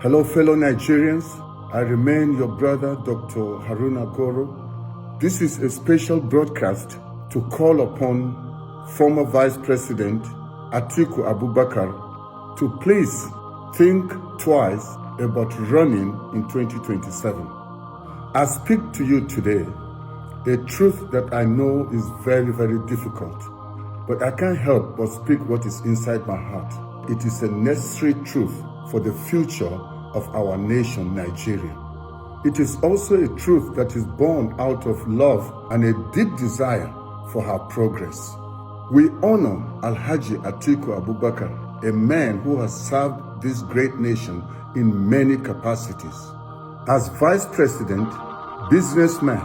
Hello, fellow Nigerians. I remain your brother, Dr. Haruna Goro. This is a special broadcast to call upon former Vice President Atiku Abubakar to please think twice about running in 2027. I speak to you today a truth that I know is very, very difficult, but I can't help but speak what is inside my heart. It is a necessary truth for the future of our nation, Nigeria. It is also a truth that is born out of love and a deep desire for our progress. We honor Alhaji Atiku Abubakar, a man who has served this great nation in many capacities. As Vice President, businessman,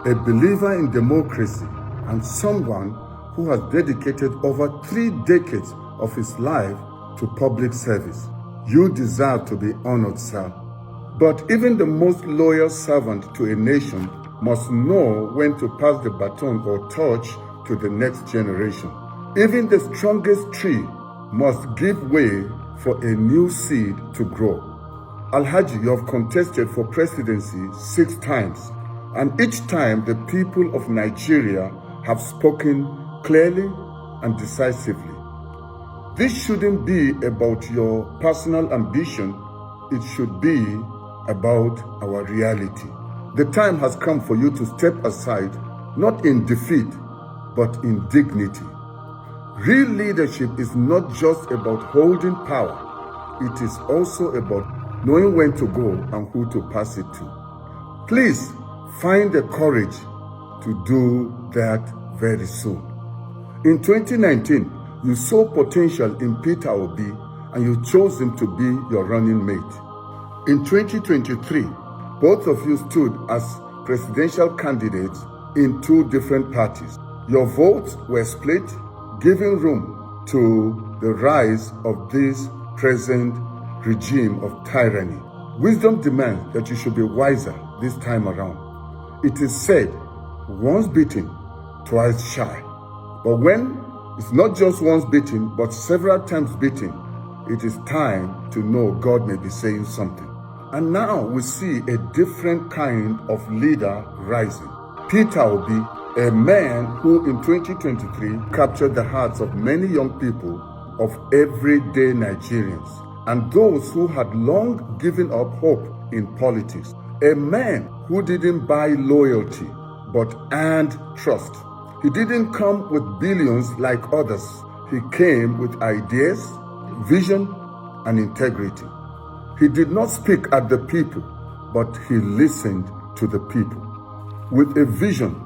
a believer in democracy, and someone who has dedicated over 3 decades of his life to public service. You deserve to be honored, sir. But even the most loyal servant to a nation must know when to pass the baton or torch to the next generation. Even the strongest tree must give way for a new seed to grow. Alhaji, you have contested for presidency 6 times, and each time the people of Nigeria have spoken clearly and decisively. This shouldn't be about your personal ambition. It should be about our reality. The time has come for you to step aside, not in defeat, but in dignity. Real leadership is not just about holding power. It is also about knowing when to go and who to pass it to. Please find the courage to do that very soon. In 2019, you saw potential in Peter Obi and you chose him to be your running mate. In 2023, both of you stood as presidential candidates in 2 different parties. Your votes were split, giving room to the rise of this present regime of tyranny. Wisdom demands that you should be wiser this time around. It is said, once bitten, twice shy. But when it's not just once beaten, but several times beaten, it is time to know God may be saying something. And now we see a different kind of leader rising. Peter Obi, a man who in 2023 captured the hearts of many young people, of everyday Nigerians, and those who had long given up hope in politics. A man who didn't buy loyalty, but earned trust. He didn't come with billions like others. He came with ideas, vision, and integrity. He did not speak at the people, but he listened to the people with a vision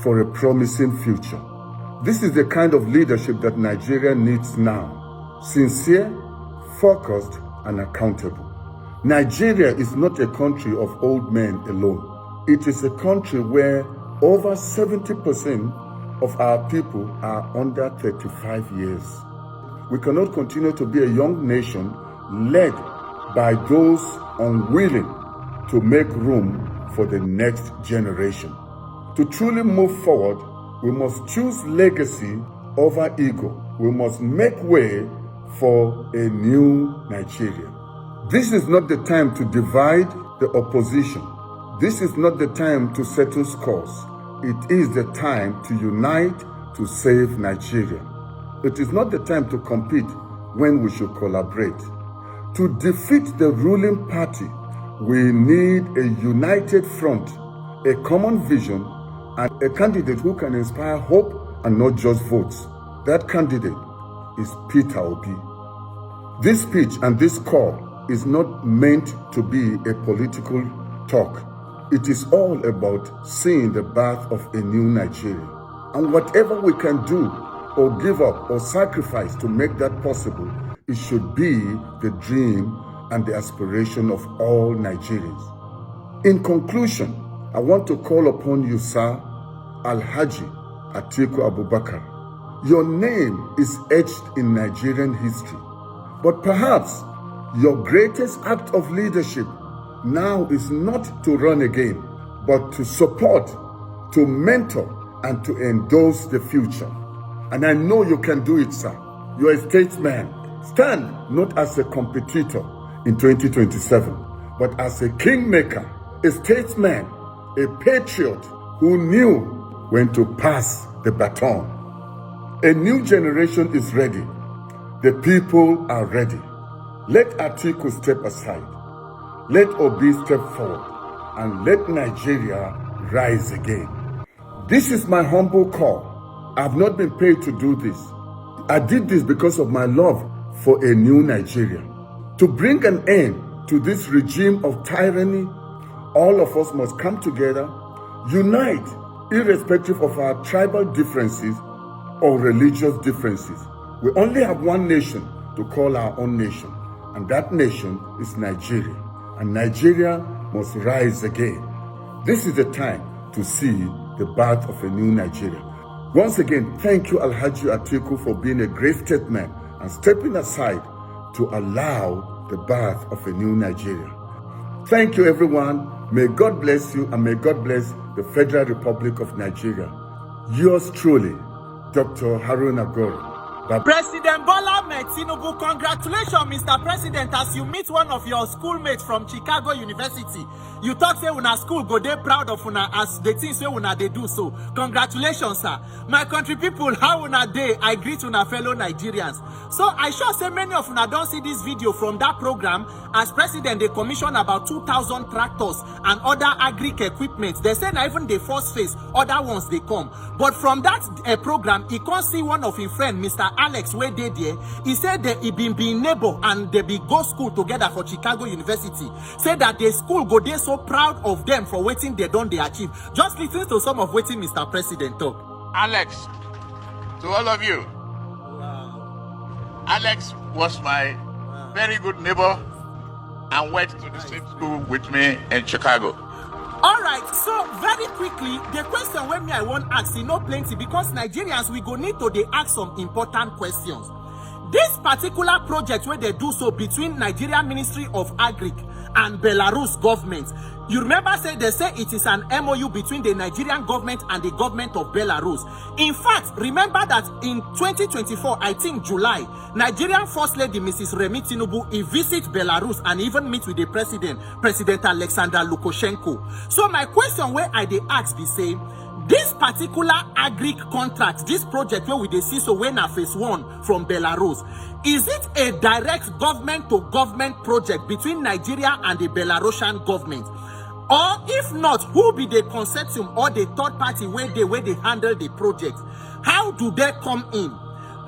for a promising future. This is the kind of leadership that Nigeria needs now. Sincere, focused, and accountable. Nigeria is not a country of old men alone. It is a country where over 70% of our people are under 35 years. We cannot continue to be a young nation led by those unwilling to make room for the next generation. To truly move forward, we must choose legacy over ego. We must make way for a new Nigeria. This is not the time to divide the opposition. This is not the time to settle scores. It is the time to unite to save Nigeria. It is not the time to compete when we should collaborate. To defeat the ruling party, we need a united front, a common vision, and a candidate who can inspire hope and not just votes. That candidate is Peter Obi. This speech and this call is not meant to be a political talk. It is all about seeing the birth of a new Nigeria. And whatever we can do or give up or sacrifice to make that possible, it should be the dream and the aspiration of all Nigerians. In conclusion, I want to call upon you, sir, Alhaji Atiku Abubakar. Your name is etched in Nigerian history, but perhaps your greatest act of leadership now is not to run again, but to support, to mentor, and to endorse the future. And I know you can do it, sir. You're a statesman. Stand not as a competitor. in 2027, but as a kingmaker, a statesman, a patriot who knew when to pass the baton. A new generation is ready. The people are ready. Let Atiku step aside. Let Obi step forward, and let Nigeria rise again. This is my humble call. I've not been paid to do this. I did this because of my love for a new Nigeria. To bring an end to this regime of tyranny, all of us must come together, unite, irrespective of our tribal differences or religious differences. We only have one nation to call our own nation, and that nation is Nigeria. And Nigeria must rise again. This is the time to see the birth of a new Nigeria. Once again, thank you, Alhaji Atiku, for being a great statesman and stepping aside to allow the birth of a new Nigeria. Thank you, everyone. May God bless you, and may God bless the Federal Republic of Nigeria. Yours truly, Dr. Haruna Goro. President Bola Ahmed Tinubu, congratulations, Mr. President, as you meet one of your schoolmates from Chicago University. You talk say una school go dey proud of una as the things say una they do so. Congratulations, sir. My country people, how una dey? I greet una fellow Nigerians. So I sure say many of una don't see this video from that program. As president, they commissioned about 2,000 tractors and other agric equipment. They say na even the first phase, other ones they come. But from that program, he can't see one of his friend, Mr. Alex, where they there. He said that he been neighbor and they be go school together for Chicago University. Say that the school go there so proud of them for waiting they done they achieve. Just listen to some of waiting Mr. President talk. Alex, to all of you. Wow. Alex was my very good neighbor and went to the same school with me in Chicago. All right, so very quickly, the question when me I want ask, you know, plenty, because Nigerians, we go need to they ask some important questions. This particular project where they do so between Nigeria Ministry of Agric and Belarus government, you remember they say it is an MOU between the Nigerian government and the government of Belarus. In fact, remember that in 2024, I think July, Nigerian First Lady Mrs. Remi Tinubu, he visit Belarus and even meet with the president, President Alexander Lukashenko. So my question where I they ask be say, this particular agric contract, this project where we dey see so when phase 1 from Belarus, is it a direct government to government project between Nigeria and the Belarusian government? Or if not, who be the consortium or the third party where they handle the project? How do they come in?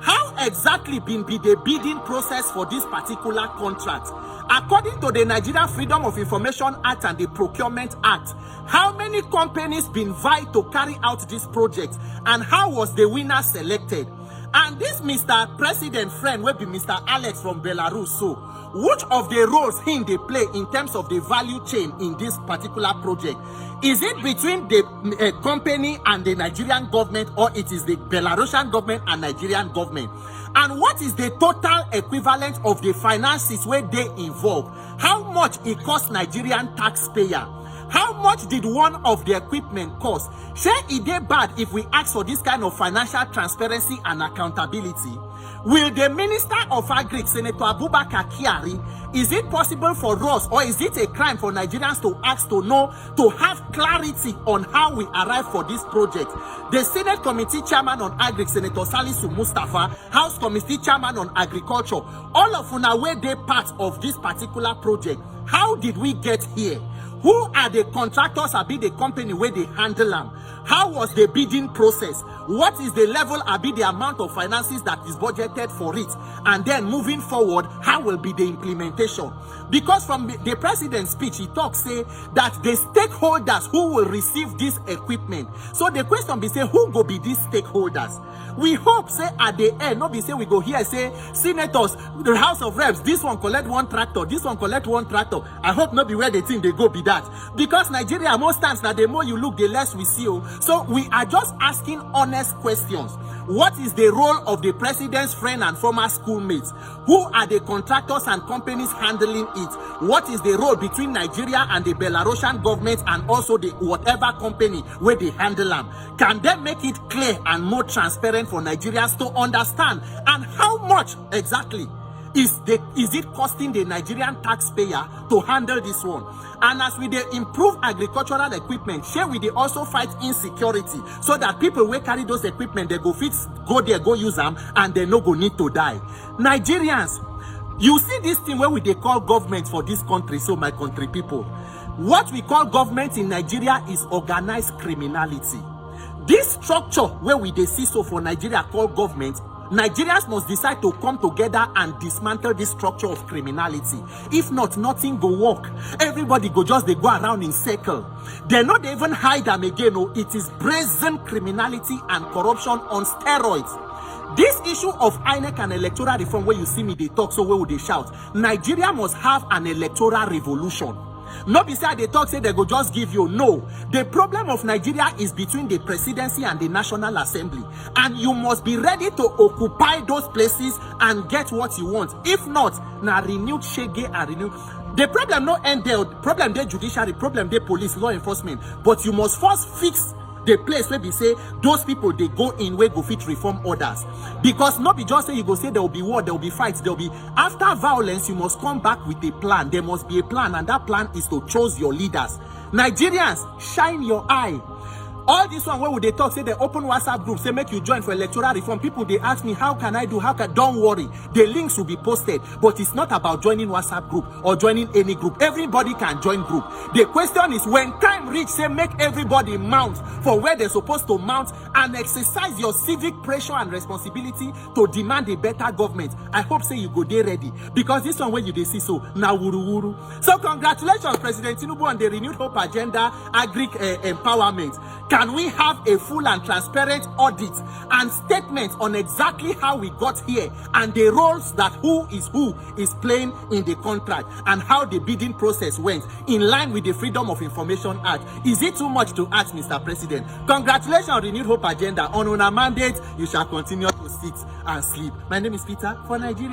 How exactly be the bidding process for this particular contract? According to the Nigeria Freedom of Information Act and the Procurement Act, how many companies been vying to carry out this project, and how was the winner selected? And this Mr. President friend will be Mr. Alex from Belarus. So, which of the roles they play in terms of the value chain in this particular project? Is it between the company and the Nigerian government, or it is the Belarusian government and Nigerian government? And what is the total equivalent of the finances where they involve? How much it costs Nigerian taxpayer? How much did one of the equipment cost? Share it dey bad if we ask for this kind of financial transparency and accountability? Will the Minister of Agric, Senator Abubakar Kyari, is it possible for us, or is it a crime for Nigerians to ask to know, to have clarity on how we arrive for this project? The Senate Committee Chairman on Agric, Senator Salisu Mustafa, House Committee Chairman on Agriculture, all of una were they part of this particular project. How did we get here? Who are the contractors or be the company where they handle them? How was the bidding process? What is the level or be the amount of finances that is budgeted for it? And then moving forward, how will be the implementation? Because from the president's speech, he talks say that the stakeholders who will receive this equipment. So the question be say, who go be these stakeholders? We hope say at the end, not be say we go here say senators, the House of Reps, this one collect one tractor, this one collect one tractor. I hope not be where they think they go be that. Because Nigeria most times now the more you look, the less we see. So we are just asking honest questions. What is the role of the president's friend and former schoolmates? Who are the contractors and companies handling it? What is the role between Nigeria and the Belarusian government and also the whatever company where they handle them? Can they make it clear and more transparent for Nigerians to understand? And how much exactly? Is it costing the Nigerian taxpayer to handle this one? And as we dey improve agricultural equipment, share we dey also fight insecurity so that people wey carry those equipment, they go fit go there, go use them, and they no go need to die. Nigerians, you see this thing where we dey call government for this country, so my country people, what we call government in Nigeria is organized criminality. This structure where we dey see so for Nigeria called government, Nigerians must decide to come together and dismantle this structure of criminality. If not, nothing go work. Everybody go just they go around in circle. They not even hide them again. No, it is brazen criminality and corruption on steroids. This issue of INEC and electoral reform, where you see me they talk, so where would they shout? Nigeria must have an electoral revolution. Not beside they talk say they go just give you. No, the problem of Nigeria is between the presidency and the National Assembly, and you must be ready to occupy those places and get what you want. If not, now renewed shege and renewed. The problem no end there. Problem there judiciary, problem there police, law enforcement. But you must first fix the place where we say those people they go in where go fit reform orders, because not be just say you go say there will be war, there will be fights, there will be after violence. You must come back with a plan. There must be a plan, and that plan is to choose your leaders. Nigerians, shine your eye. All this one where would they talk, say they open WhatsApp group, say make you join for electoral reform. People they ask me, how can I do? How can? Don't worry, the links will be posted. But it's not about joining WhatsApp group or joining any group. Everybody can join group. The question is, when time reach, say make everybody mount for where they're supposed to mount and exercise your civic pressure and responsibility to demand a better government. I hope say you go there ready, because this one where you they see so now wuru wuru. So congratulations, President Tinubu, on the renewed hope agenda, agric empowerment. Can we have a full and transparent audit and statement on exactly how we got here and the roles that who is playing in the contract and how the bidding process went in line with the Freedom of Information Act? Is it too much to ask, Mr. President? Congratulations on renewed hope agenda. On our mandate, you shall continue to sit and sleep. My name is Peter for Nigeria.